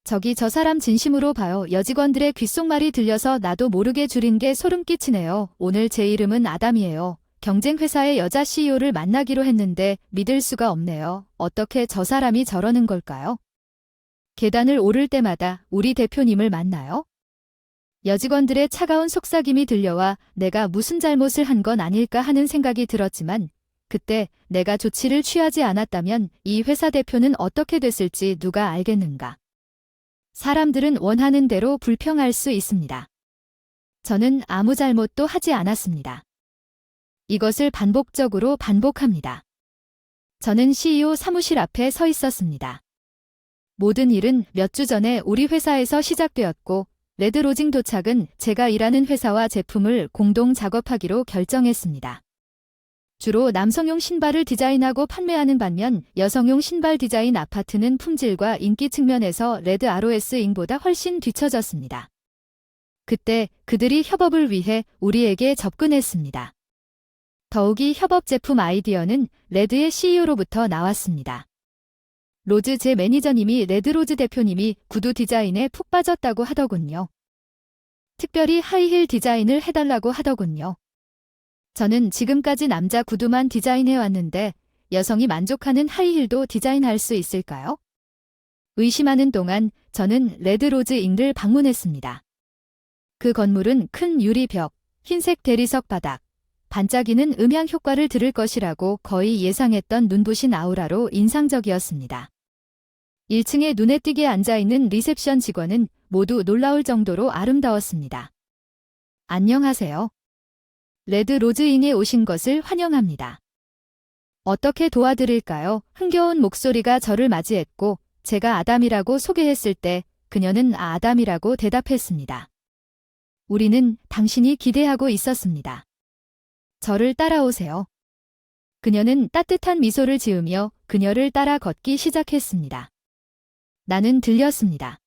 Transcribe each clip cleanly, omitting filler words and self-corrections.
저기 저 사람 진심으로 봐요. 여직원들의 귓속말이 들려서 나도 모르게 줄인 게 소름 끼치네요. 오늘 제 이름은 아담이에요. 경쟁회사의 여자 CEO를 만나기로 했는데 믿을 수가 없네요. 어떻게 저 사람이 저러는 걸까요? 계단을 오를 때마다 우리 대표님을 만나요? 여직원들의 차가운 속삭임이 들려와 내가 무슨 잘못을 한 건 아닐까 하는 생각이 들었지만 그때 내가 조치를 취하지 않았다면 이 회사 대표는 어떻게 됐을지 누가 알겠는가. 사람들은 원하는 대로 불평할 수 있습니다. 저는 아무 잘못도 하지 않았습니다. 이것을 반복적으로 반복합니다. 저는 CEO 사무실 앞에 서 있었습니다. 모든 일은 몇 주 전에 우리 회사에서 시작되었고 레드로징 도착은 제가 일하는 회사와 제품을 공동 작업하기로 결정했습니다. 주로 남성용 신발을 디자인하고 판매하는 반면 여성용 신발 디자인 아파트는 품질과 인기 측면에서 레드 ROS잉보다 훨씬 뒤처졌습니다. 그때 그들이 협업을 위해 우리에게 접근했습니다. 더욱이 협업 제품 아이디어는 레드의 CEO로부터 나왔습니다. 로즈 제 매니저님이 레드로즈 대표님이 구두 디자인에 푹 빠졌다고 하더군요. 특별히 하이힐 디자인을 해달라고 하더군요. 저는 지금까지 남자 구두만 디자인해왔는데 여성이 만족하는 하이힐도 디자인할 수 있을까요? 의심하는 동안 저는 레드로즈 잉를 방문했습니다. 그 건물은 큰 유리벽, 흰색 대리석 바닥, 반짝이는 음향 효과를 들을 것이라고 거의 예상했던 눈부신 아우라로 인상적이었습니다. 1층에 눈에 띄게 앉아있는 리셉션 직원은 모두 놀라울 정도로 아름다웠습니다. 안녕하세요. 레드 로즈잉에 오신 것을 환영합니다. 어떻게 도와드릴까요? 흥겨운 목소리가 저를 맞이했고 제가 아담이라고 소개했을 때 그녀는 아담이라고 대답했습니다. 우리는 당신이 기대하고 있었습니다. 저를 따라오세요. 그녀는 따뜻한 미소를 지으며 그녀를 따라 걷기 시작했습니다. 나는 들렸습니다.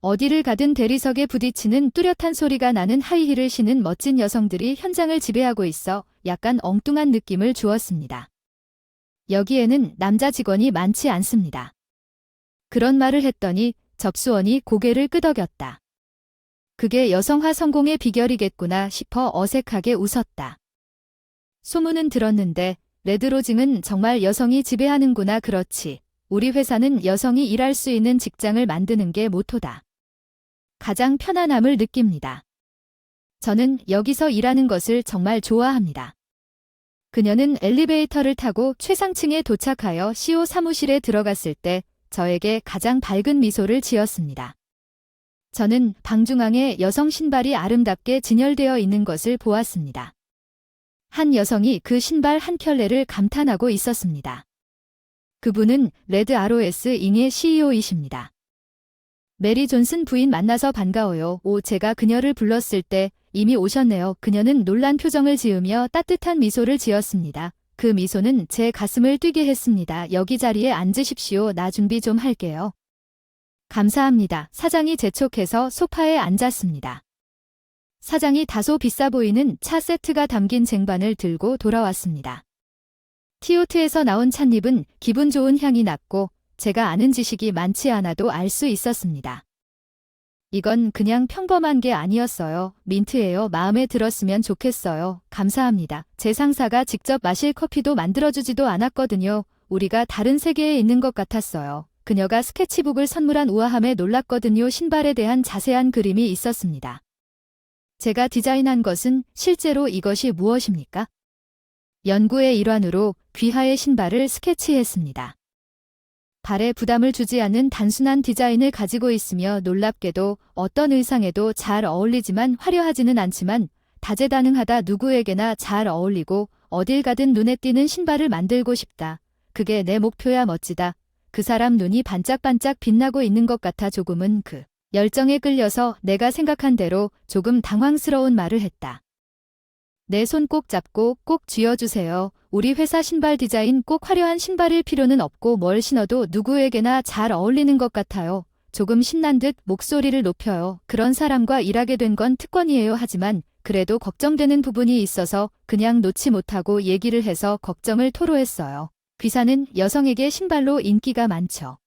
어디를 가든 대리석에 부딪히는 뚜렷한 소리가 나는 하이힐을 신은 멋진 여성들이 현장을 지배하고 있어 약간 엉뚱한 느낌을 주었습니다. 여기에는 남자 직원이 많지 않습니다. 그런 말을 했더니 접수원이 고개를 끄덕였다. 그게 여성화 성공의 비결이겠구나 싶어 어색하게 웃었다. 소문은 들었는데 레드로징은 정말 여성이 지배하는구나. 그렇지. 우리 회사는 여성이 일할 수 있는 직장을 만드는 게 모토다. 가장 편안함을 느낍니다. 저는 여기서 일하는 것을 정말 좋아합니다. 그녀는 엘리베이터를 타고 최상층에 도착하여 CEO 사무실에 들어갔을 때 저에게 가장 밝은 미소를 지었습니다. 저는 방 중앙에 여성 신발이 아름답게 진열되어 있는 것을 보았습니다. 한 여성이 그 신발 한 켤레를 감탄하고 있었습니다. 그분은 레드 ROS잉의 CEO이십니다. 메리 존슨 부인 만나서 반가워요. 제가 그녀를 불렀을 때 이미 오셨네요. 그녀는 놀란 표정을 지으며 따뜻한 미소를 지었습니다. 그 미소는 제 가슴을 뛰게 했습니다. 여기 자리에 앉으십시오. 나 준비 좀 할게요. 감사합니다. 사장이 재촉해서 소파에 앉았습니다. 사장이 다소 비싸 보이는 차 세트가 담긴 쟁반을 들고 돌아왔습니다. 티오트에서 나온 찻잎은 기분 좋은 향이 났고 제가 아는 지식이 많지 않아도 알 수 있었습니다. 이건 그냥 평범한 게 아니었어요. 민트예요. 마음에 들었으면 좋겠어요. 감사합니다. 제 상사가 직접 마실 커피도 만들어주지도 않았거든요. 우리가 다른 세계에 있는 것 같았어요. 그녀가 스케치북을 선물한 우아함에 놀랐거든요. 신발에 대한 자세한 그림이 있었습니다. 제가 디자인한 것은 실제로 이것이 무엇입니까? 연구의 일환으로 귀하의 신발을 스케치했습니다. 발에 부담을 주지 않는 단순한 디자인을 가지고 있으며 놀랍게도 어떤 의상에도 잘 어울리지만 화려하지는 않지만 다재다능하다. 누구에게나 잘 어울리고 어딜 가든 눈에 띄는 신발을 만들고 싶다. 그게 내 목표야. 멋지다. 그 사람 눈이 반짝반짝 빛나고 있는 것 같아. 조금은 그 열정에 끌려서 내가 생각한 대로 조금 당황스러운 말을 했다. 내 손 꼭 잡고 꼭 쥐어주세요. 우리 회사 신발 디자인 꼭 화려한 신발일 필요는 없고 뭘 신어도 누구에게나 잘 어울리는 것 같아요. 조금 신난 듯 목소리를 높여요. 그런 사람과 일하게 된 건 특권이에요. 하지만 그래도 걱정되는 부분이 있어서 그냥 놓지 못하고 얘기를 해서 걱정을 토로했어요. 귀사는 여성에게 신발로 인기가 많죠.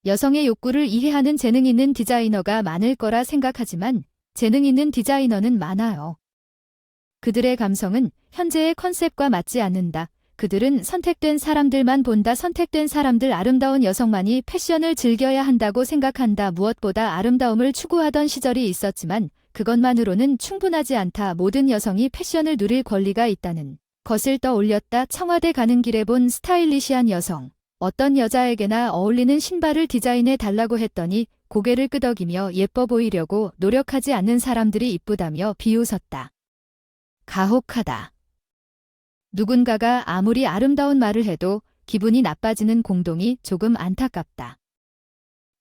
여성의 욕구를 이해하는 재능 있는 디자이너가 많을 거라 생각하지만 재능 있는 디자이너는 많아요. 그들의 감성은 현재의 컨셉과 맞지 않는다. 그들은 선택된 사람들만 본다. 선택된 사람들, 아름다운 여성만이 패션을 즐겨야 한다고 생각한다. 무엇보다 아름다움을 추구하던 시절이 있었지만 그것만으로는 충분하지 않다. 모든 여성이 패션을 누릴 권리가 있다는 것을 떠올렸다. 청와대 가는 길에 본 스타일리시한 여성. 어떤 여자에게나 어울리는 신발을 디자인해 달라고 했더니 고개를 끄덕이며 예뻐 보이려고 노력하지 않는 사람들이 이쁘다며 비웃었다. 가혹하다. 누군가가 아무리 아름다운 말을 해도 기분이 나빠지는 공동이 조금 안타깝다.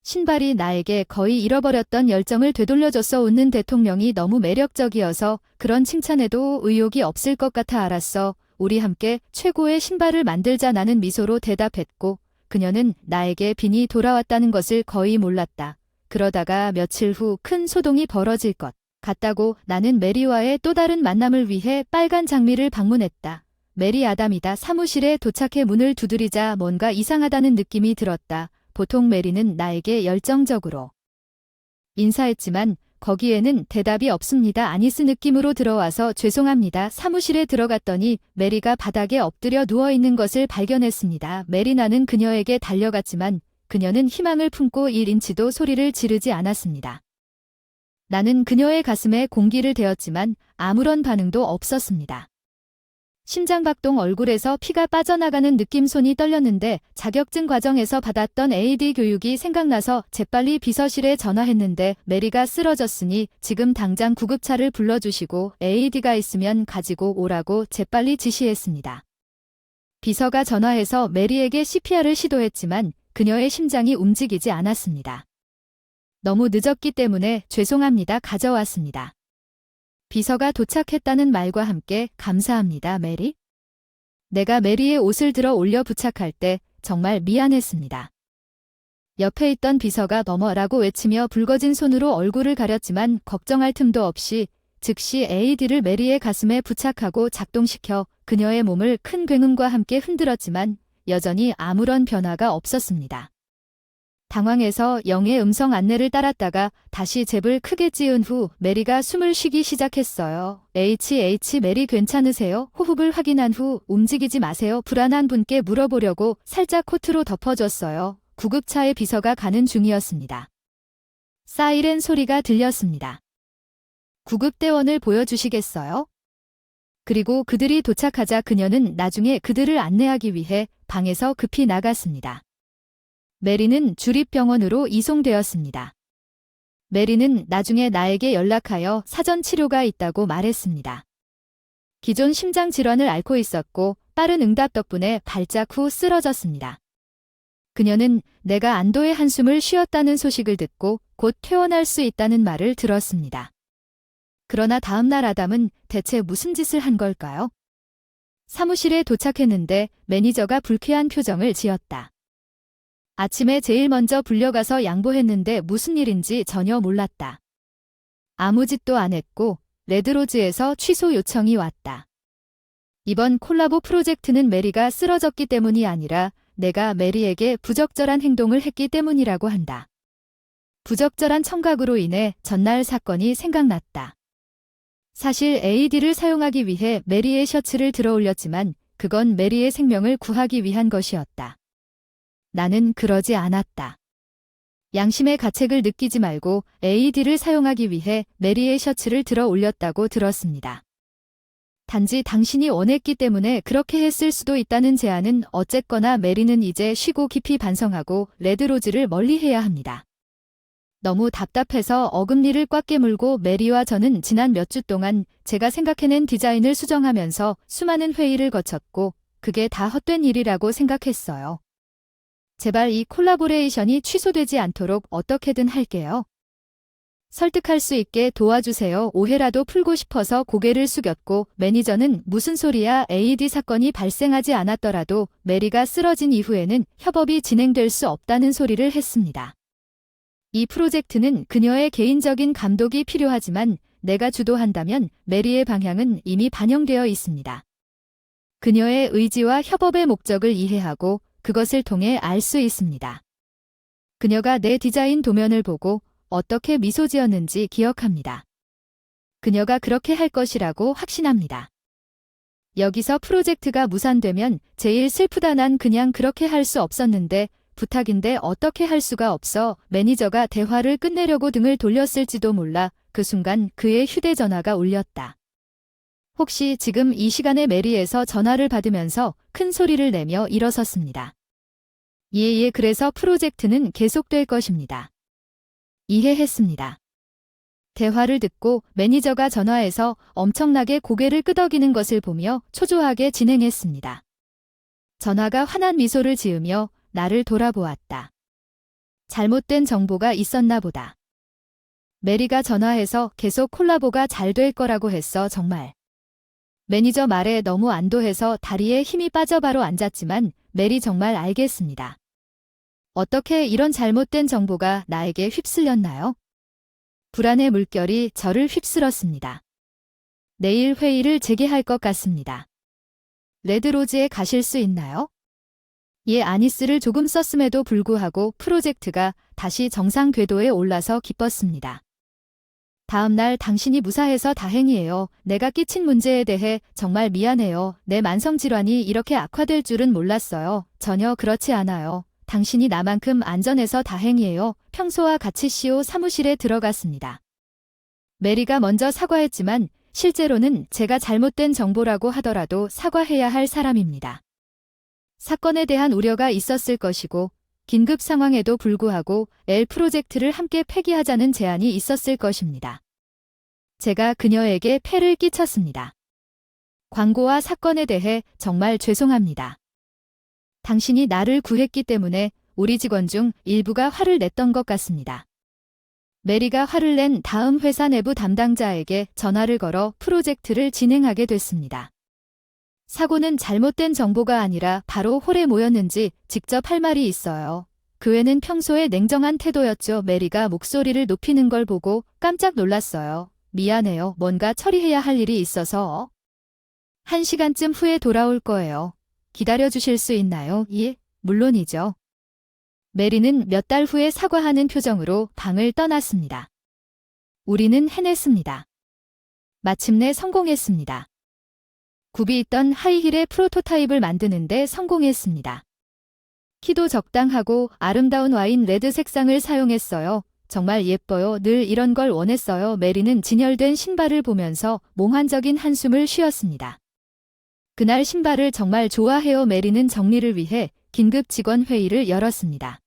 신발이 나에게 거의 잃어버렸던 열정을 되돌려줬어. 웃는 대통령이 너무 매력적이어서 그런 칭찬에도 의욕이 없을 것 같아. 알았어. 우리 함께 최고의 신발을 만들자. 나는 미소로 대답했고 그녀는 나에게 빈이 돌아왔다는 것을 거의 몰랐다. 그러다가 며칠 후 큰 소동이 벌어질 것 같다고 나는 메리와의 또 다른 만남을 위해 빨간 장미를 방문했다. 메리 아담이다. 사무실에 도착해 문을 두드리자 뭔가 이상하다는 느낌이 들었다. 보통 메리는 나에게 열정적으로 인사했지만 거기에는 대답이 없습니다. 아니스 느낌으로 들어와서 죄송합니다. 사무실에 들어갔더니 메리가 바닥에 엎드려 누워있는 것을 발견했습니다. 메리. 나는 그녀에게 달려갔지만 그녀는 희망을 품고 1인치도 소리를 지르지 않았습니다. 나는 그녀의 가슴에 공기를 대었지만 아무런 반응도 없었습니다. 심장박동, 얼굴에서 피가 빠져나가는 느낌. 손이 떨렸는데 자격증 과정에서 받았던 AD 교육이 생각나서 재빨리 비서실에 전화했는데 메리가 쓰러졌으니 지금 당장 구급차를 불러주시고 AED가 있으면 가지고 오라고 재빨리 지시했습니다. 비서가 전화해서 메리에게 CPR을 시도했지만 그녀의 심장이 움직이지 않았습니다. 너무 늦었기 때문에 죄송합니다. 가져왔습니다. 비서가 도착했다는 말과 함께 감사합니다, 메리. 내가 메리의 옷을 들어 올려 부착할 때 정말 미안했습니다. 옆에 있던 비서가 너머라고 외치며 붉어진 손으로 얼굴을 가렸지만 걱정할 틈도 없이 즉시 AED를 메리의 가슴에 부착하고 작동시켜 그녀의 몸을 큰 굉음과 함께 흔들었지만 여전히 아무런 변화가 없었습니다. 당황해서 영의 음성 안내를 따랐다가 다시 잽을 크게 찌은 후 메리가 숨을 쉬기 시작했어요. 메리 괜찮으세요? 호흡을 확인한 후 움직이지 마세요. 불안한 분께 물어보려고 살짝 코트로 덮어줬어요. 구급차에 비서가 가는 중이었습니다. 사이렌 소리가 들렸습니다. 구급대원을 보여주시겠어요? 그리고 그들이 도착하자 그녀는 나중에 그들을 안내하기 위해 방에서 급히 나갔습니다. 메리는 주립병원으로 이송되었습니다. 메리는 나중에 나에게 연락하여 사전 치료가 있다고 말했습니다. 기존 심장 질환을 앓고 있었고 빠른 응답 덕분에 발작 후 쓰러졌습니다. 그녀는 내가 안도의 한숨을 쉬었다는 소식을 듣고 곧 퇴원할 수 있다는 말을 들었습니다. 그러나 다음날 아담은 대체 무슨 짓을 한 걸까요? 사무실에 도착했는데 매니저가 불쾌한 표정을 지었다. 아침에 제일 먼저 불려가서 양보했는데 무슨 일인지 전혀 몰랐다. 아무 짓도 안 했고 레드로즈에서 취소 요청이 왔다. 이번 콜라보 프로젝트는 메리가 쓰러졌기 때문이 아니라 내가 메리에게 부적절한 행동을 했기 때문이라고 한다. 부적절한 청각으로 인해 전날 사건이 생각났다. 사실 AED를 사용하기 위해 메리의 셔츠를 들어 올렸지만 그건 메리의 생명을 구하기 위한 것이었다. 나는 그러지 않았다. 양심의 가책을 느끼지 말고 AED를 사용하기 위해 메리의 셔츠를 들어 올렸다고 들었습니다. 단지 당신이 원했기 때문에 그렇게 했을 수도 있다는 제안은 어쨌거나 메리는 이제 쉬고 깊이 반성하고 레드로즈를 멀리해야 합니다. 너무 답답해서 어금니를 꽉 깨물고 메리와 저는 지난 몇 주 동안 제가 생각해낸 디자인을 수정하면서 수많은 회의를 거쳤고 그게 다 헛된 일이라고 생각했어요. 제발 이 콜라보레이션이 취소되지 않도록 어떻게든 할게요. 설득할 수 있게 도와주세요. 오해라도 풀고 싶어서 고개를 숙였고 매니저는 무슨 소리야, AED 사건이 발생하지 않았더라도 메리가 쓰러진 이후에는 협업이 진행될 수 없다는 소리를 했습니다. 이 프로젝트는 그녀의 개인적인 감독이 필요하지만 내가 주도한다면 메리의 방향은 이미 반영되어 있습니다. 그녀의 의지와 협업의 목적을 이해하고 그것을 통해 알 수 있습니다. 그녀가 내 디자인 도면을 보고 어떻게 미소 지었는지 기억합니다. 그녀가 그렇게 할 것이라고 확신합니다. 여기서 프로젝트가 무산되면 제일 슬프다. 난 그냥 그렇게 할 수 없었는데 부탁인데 어떻게 할 수가 없어. 매니저가 대화를 끝내려고 등을 돌렸을지도 몰라 그 순간 그의 휴대전화가 울렸다. 혹시 지금 이 시간에 메리에서 전화를 받으면서 큰 소리를 내며 일어섰습니다. 예, 그래서 프로젝트는 계속될 것입니다. 이해했습니다. 대화를 듣고 매니저가 전화해서 엄청나게 고개를 끄덕이는 것을 보며 초조하게 진행했습니다. 전화가 환한 미소를 지으며 나를 돌아보았다. 잘못된 정보가 있었나 보다. 메리가 전화해서 계속 콜라보가 잘 될 거라고 했어. 정말. 매니저 말에 너무 안도해서 다리에 힘이 빠져 바로 앉았지만 메리 정말 알겠습니다. 어떻게 이런 잘못된 정보가 나에게 휩쓸렸나요? 불안의 물결이 저를 휩쓸었습니다. 내일 회의를 재개할 것 같습니다. 레드로즈에 가실 수 있나요? 예, 아니스를 조금 썼음에도 불구하고 프로젝트가 다시 정상 궤도에 올라서 기뻤습니다. 다음 날 당신이 무사해서 다행이에요. 내가 끼친 문제에 대해 정말 미안해요. 내 만성질환이 이렇게 악화될 줄은 몰랐어요. 전혀 그렇지 않아요. 당신이 나만큼 안전해서 다행이에요. 평소와 같이 CEO 사무실에 들어갔습니다. 메리가 먼저 사과했지만 실제로는 제가 잘못된 정보라고 하더라도 사과해야 할 사람입니다. 사건에 대한 우려가 있었을 것이고 긴급 상황에도 불구하고 L 프로젝트를 함께 폐기하자는 제안이 있었을 것입니다. 제가 그녀에게 폐를 끼쳤습니다. 광고와 사건에 대해 정말 죄송합니다. 당신이 나를 구했기 때문에 우리 직원 중 일부가 화를 냈던 것 같습니다. 메리가 화를 낸 다음 회사 내부 담당자에게 전화를 걸어 프로젝트를 진행하게 됐습니다. 사고는 잘못된 정보가 아니라 바로 홀에 모였는지 직접 할 말이 있어요. 그 애는 평소에 냉정한 태도였죠. 메리가 목소리를 높이는 걸 보고 깜짝 놀랐어요. 미안해요. 뭔가 처리해야 할 일이 있어서. 1시간쯤 후에 돌아올 거예요. 기다려주실 수 있나요? 예, 물론이죠. 메리는 몇 달 후에 사과하는 표정으로 방을 떠났습니다. 우리는 해냈습니다. 마침내 성공했습니다. 굽이 있던 하이힐의 프로토타입을 만드는데 성공했습니다. 키도 적당하고 아름다운 와인 레드 색상을 사용했어요. 정말 예뻐요. 늘 이런 걸 원했어요. 메리는 진열된 신발을 보면서 몽환적인 한숨을 쉬었습니다. 그날 신발을 정말 좋아해요. 메리는 정리를 위해 긴급 직원 회의를 열었습니다.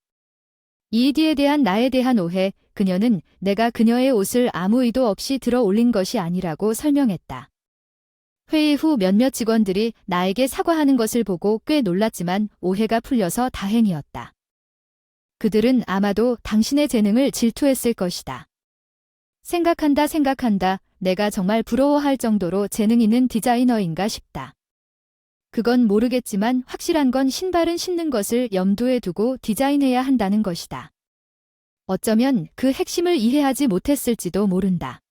이디에 대한 나에 대한 오해, 그녀는 내가 그녀의 옷을 아무 의도 없이 들어 올린 것이 아니라고 설명했다. 회의 후 몇몇 직원들이 나에게 사과하는 것을 보고 꽤 놀랐지만 오해가 풀려서 다행이었다. 그들은 아마도 당신의 재능을 질투했을 것이다. 생각한다. 내가 정말 부러워할 정도로 재능 있는 디자이너인가 싶다. 그건 모르겠지만 확실한 건 신발은 신는 것을 염두에 두고 디자인해야 한다는 것이다. 어쩌면 그 핵심을 이해하지 못했을지도 모른다.